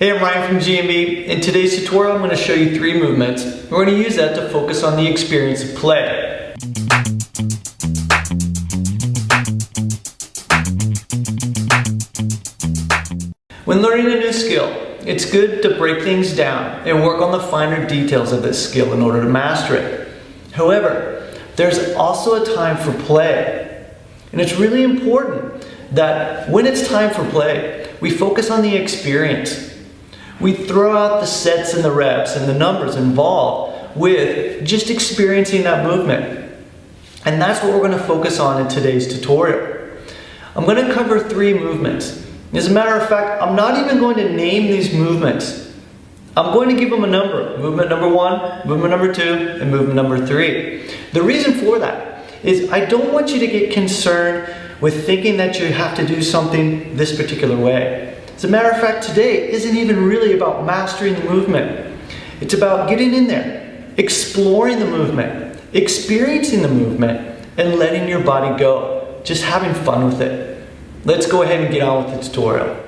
Hey, I'm Ryan from GMB. In today's tutorial, I'm going to show you 3 movements. We're going to use that to focus on the experience of play. When learning a new skill, it's good to break things down and work on the finer details of this skill in order to master it. However, there's also a time for play. And it's really important that when it's time for play, we focus on the experience. We throw out the sets and the reps and the numbers involved with just experiencing that movement. And that's what we're going to focus on in today's tutorial. I'm going to cover 3 movements. As a matter of fact, I'm not even going to name these movements. I'm going to give them a number. Movement number 1, movement number 2, and movement number 3. The reason for that is I don't want you to get concerned with thinking that you have to do something this particular way. As a matter of fact, today isn't even really about mastering the movement. It's about getting in there, exploring the movement, experiencing the movement, and letting your body go. Just having fun with it. Let's go ahead and get on with the tutorial.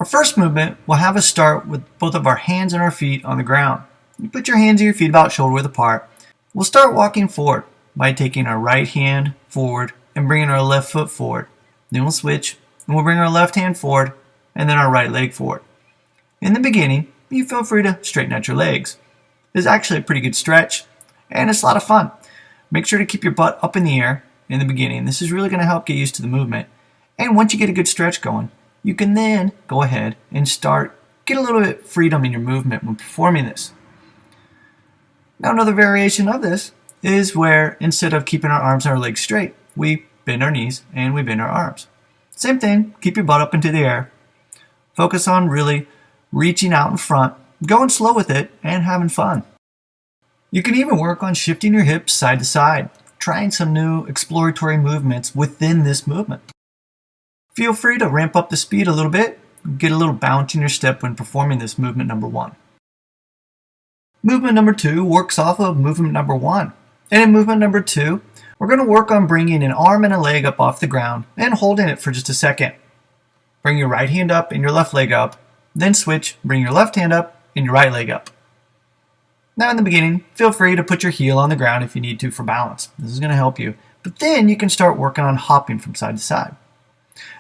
Our first movement will have us start with both of our hands and our feet on the ground. You put your hands and your feet about shoulder width apart. We'll start walking forward by taking our right hand forward and bringing our left foot forward. Then we'll switch and we'll bring our left hand forward and then our right leg forward. In the beginning, you feel free to straighten out your legs. It's actually a pretty good stretch and it's a lot of fun. Make sure to keep your butt up in the air in the beginning. This is really going to help get used to the movement. And once you get a good stretch going, you can then go ahead and get a little bit of freedom in your movement when performing this. Now another variation of this is where instead of keeping our arms and our legs straight, we bend our knees and we bend our arms. Same thing, keep your butt up into the air. Focus on really reaching out in front, going slow with it, and having fun. You can even work on shifting your hips side to side, trying some new exploratory movements within this movement. Feel free to ramp up the speed a little bit, get a little bounce in your step when performing this movement number 1. Movement number 2 works off of movement number 1. And in movement number 2, we're going to work on bringing an arm and a leg up off the ground and holding it for just a second. Bring your right hand up and your left leg up, then switch, bring your left hand up and your right leg up. Now in the beginning, feel free to put your heel on the ground if you need to for balance. This is going to help you. But then you can start working on hopping from side to side.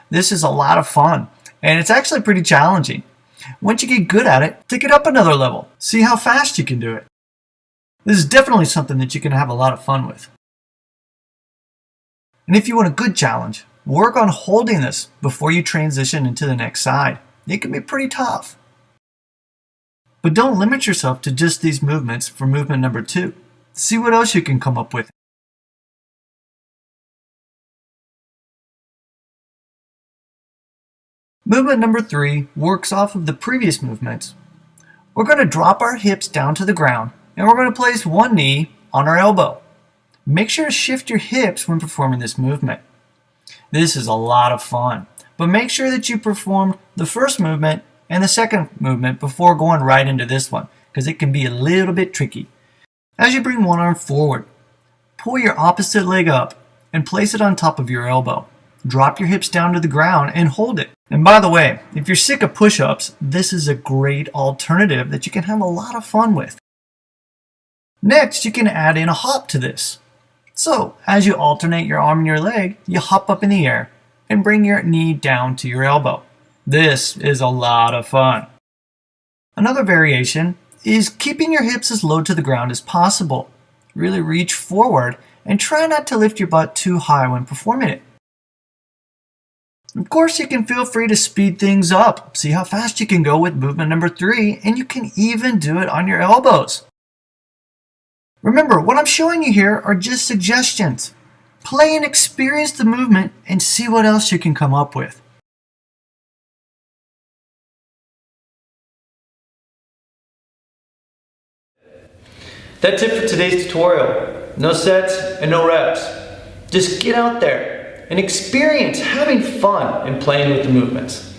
This is a lot of fun, and it's actually pretty challenging. Once you get good at it, take it up another level. See how fast you can do it. This is definitely something that you can have a lot of fun with. And if you want a good challenge, work on holding this before you transition into the next side. It can be pretty tough. But don't limit yourself to just these movements for movement number 2. See what else you can come up with. Movement number 3 works off of the previous movements. We're going to drop our hips down to the ground and we're going to place one knee on our elbow. Make sure to shift your hips when performing this movement. This is a lot of fun, but make sure that you perform the first movement and the second movement before going right into this one, because it can be a little bit tricky. As you bring one arm forward, pull your opposite leg up and place it on top of your elbow. Drop your hips down to the ground and hold it. And by the way, if you're sick of push-ups, this is a great alternative that you can have a lot of fun with. Next, you can add in a hop to this. So, as you alternate your arm and your leg, you hop up in the air and bring your knee down to your elbow. This is a lot of fun. Another variation is keeping your hips as low to the ground as possible. Really reach forward and try not to lift your butt too high when performing it. Of course, you can feel free to speed things up. See how fast you can go with movement number 3, and you can even do it on your elbows. Remember, what I'm showing you here are just suggestions. Play and experience the movement and see what else you can come up with. That's it for today's tutorial. No sets and no reps. Just get out there and experience having fun and playing with the movements.